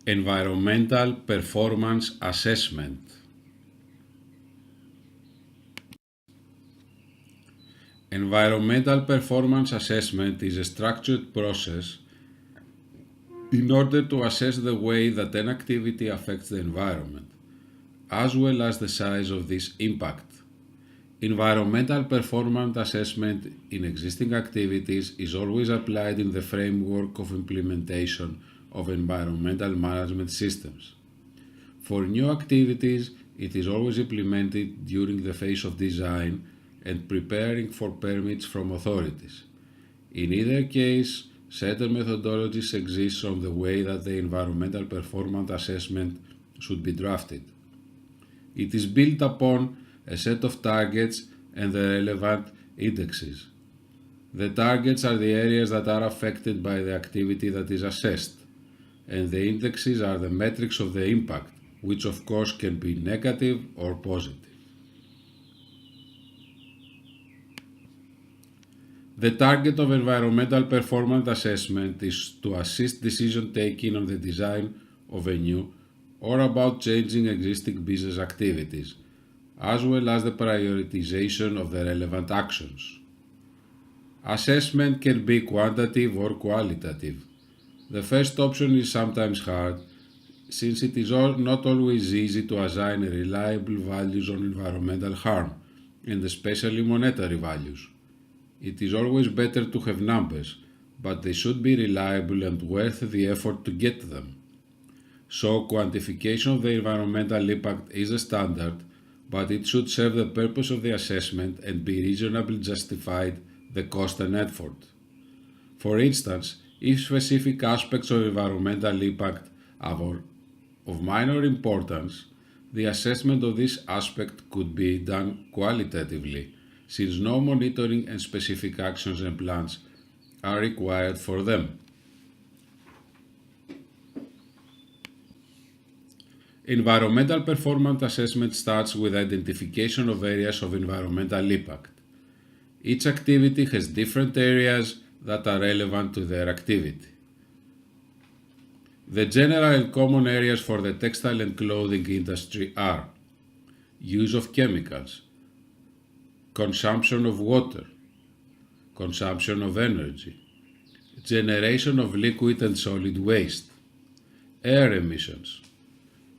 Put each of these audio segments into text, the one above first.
Environmental performance assessment. Environmental performance assessment is a structured process in order to assess the way that an activity affects the environment, as well as the size of this impact. Environmental performance assessment in existing activities is always applied in the framework of implementation of environmental management systems. For new activities, it is always implemented during the phase of design and preparing for permits from authorities. In either case, certain methodologies exist on the way that the environmental performance assessment should be drafted. It is built upon a set of targets and the relevant indexes. The targets are the areas that are affected by the activity that is assessed, and the indexes are the metrics of the impact, which of course can be negative or positive. The target of environmental performance assessment is to assist decision taking on the design of a new or about changing existing business activities, as well as the prioritization of the relevant actions. Assessment can be quantitative or qualitative. The first option is sometimes hard, since it is not always easy to assign reliable values on environmental harm, and especially monetary values. It is always better to have numbers, but they should be reliable and worth the effort to get them. So quantification of the environmental impact is a standard, but it should serve the purpose of the assessment and be reasonably justified the cost and effort. For instance, if specific aspects of environmental impact are of minor importance, the assessment of this aspect could be done qualitatively, since no monitoring and specific actions and plans are required for them. Environmental performance assessment starts with identification of areas of environmental impact. Each activity has different areas that are relevant to their activity. The general and common areas for the textile and clothing industry are use of chemicals, consumption of water, consumption of energy, generation of liquid and solid waste, air emissions,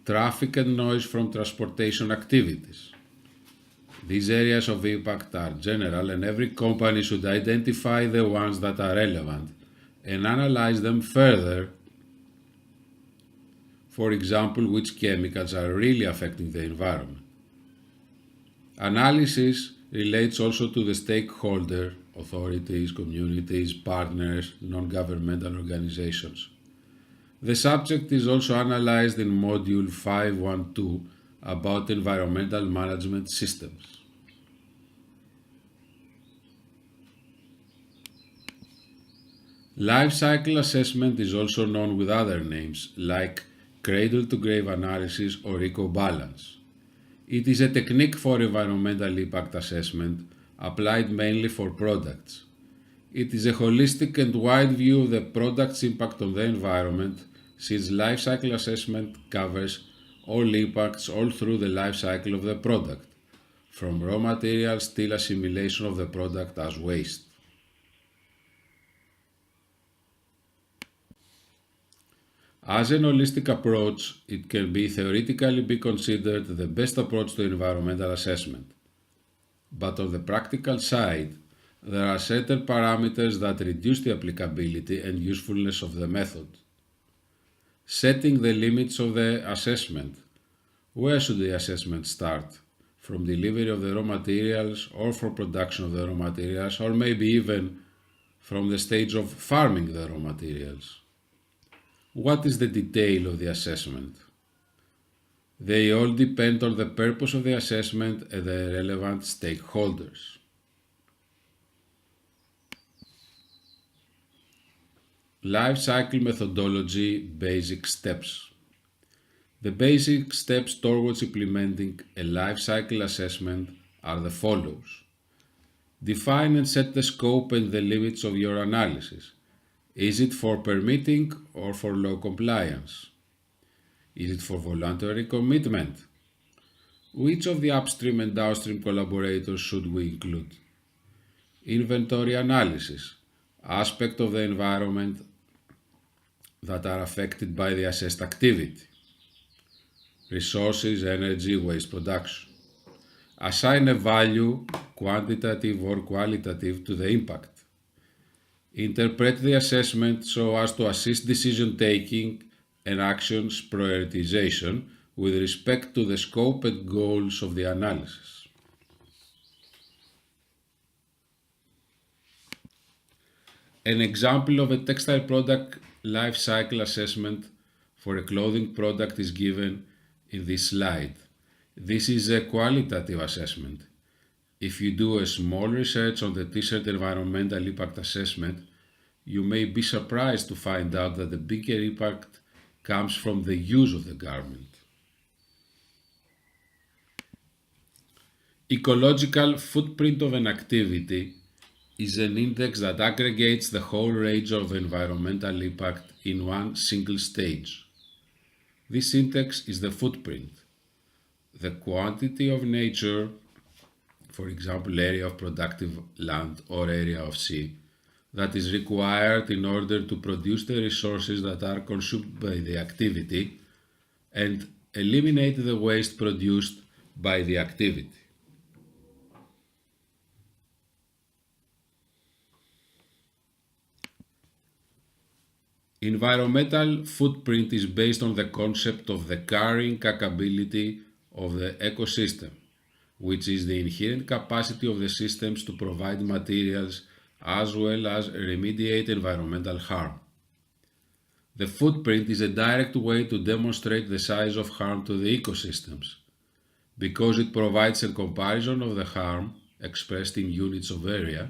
traffic and noise from transportation activities. These areas of impact are general, and every company should identify the ones that are relevant and analyze them further. For example, which chemicals are really affecting the environment. Analysis relates also to the stakeholder, authorities, communities, partners, non-governmental organizations. The subject is also analyzed in Module 512 about environmental management systems. Life cycle assessment is also known with other names like cradle-to-grave analysis or eco-balance. It is a technique for environmental impact assessment applied mainly for products. It is a holistic and wide view of the product's impact on the environment, since life cycle assessment covers all impacts all through the life cycle of the product, from raw materials till assimilation of the product as waste. As an holistic approach, it can theoretically be considered the best approach to environmental assessment. But on the practical side, there are certain parameters that reduce the applicability and usefulness of the method. Setting the limits of the assessment. Where should the assessment start? From delivery of the raw materials or from production of the raw materials, or maybe even from the stage of farming the raw materials? What is the detail of the assessment? They all depend on the purpose of the assessment and the relevant stakeholders. Life cycle methodology basic steps. The basic steps towards implementing a life cycle assessment are the follows. Define and set the scope and the limits of your analysis. Is it for permitting or for law compliance? Is it for voluntary commitment? Which of the upstream and downstream collaborators should we include? Inventory analysis. Aspects of the environment that are affected by the assessed activity. Resources, energy, waste production. Assign a value, quantitative or qualitative, to the impact. Interpret the assessment so as to assist decision taking and actions prioritization with respect to the scope and goals of the analysis. An example of a textile product life cycle assessment for a clothing product is given in this slide. This is a qualitative assessment. If you do a small research on the t-shirt environmental impact assessment, you may be surprised to find out that the bigger impact comes from the use of the garment. Ecological footprint of an activity is an index that aggregates the whole range of environmental impact in one single stage. This index is the footprint. The quantity of nature, for example, area of productive land or area of sea, that is required in order to produce the resources that are consumed by the activity and eliminate the waste produced by the activity. Environmental footprint is based on the concept of the carrying capability of the ecosystem, which is the inherent capacity of the systems to provide materials as well as remediate environmental harm. The footprint is a direct way to demonstrate the size of harm to the ecosystems, because it provides a comparison of the harm, expressed in units of area,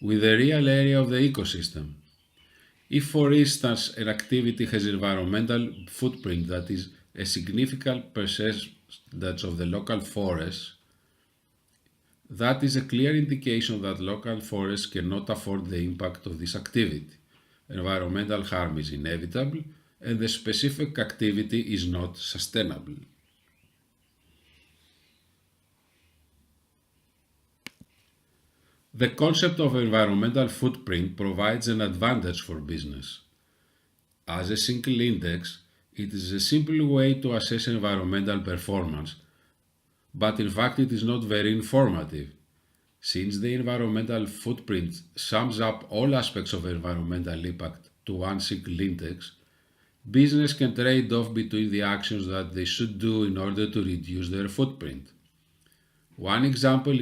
with the real area of the ecosystem. If, for instance, an activity has environmental footprint that is a significant percentage of the local forest, that is a clear indication that local forests cannot afford the impact of this activity. Environmental harm is inevitable and the specific activity is not sustainable. The concept of environmental footprint provides an advantage for business. As a single index, it is a simple way to assess environmental performance, but in fact it is not very informative. Since the environmental footprint sums up all aspects of environmental impact to one single index, business can trade off between the actions that they should do in order to reduce their footprint. One example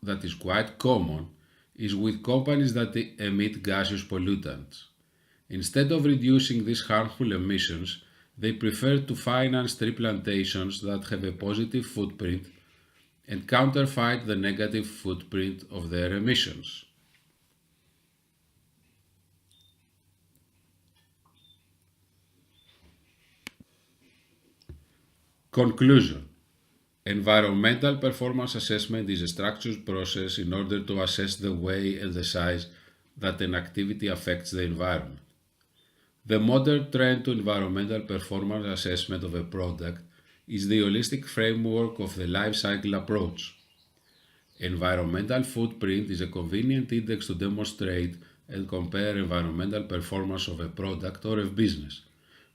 that is quite common is with companies that emit gaseous pollutants. Instead of reducing these harmful emissions, they prefer to finance tree plantations that have a positive footprint and counterfight the negative footprint of their emissions. Conclusion. Environmental performance assessment is a structured process in order to assess the way and the size that an activity affects the environment. The modern trend to environmental performance assessment of a product is the holistic framework of the life cycle approach. Environmental footprint is a convenient index to demonstrate and compare environmental performance of a product or a business,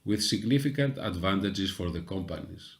with significant advantages for the companies.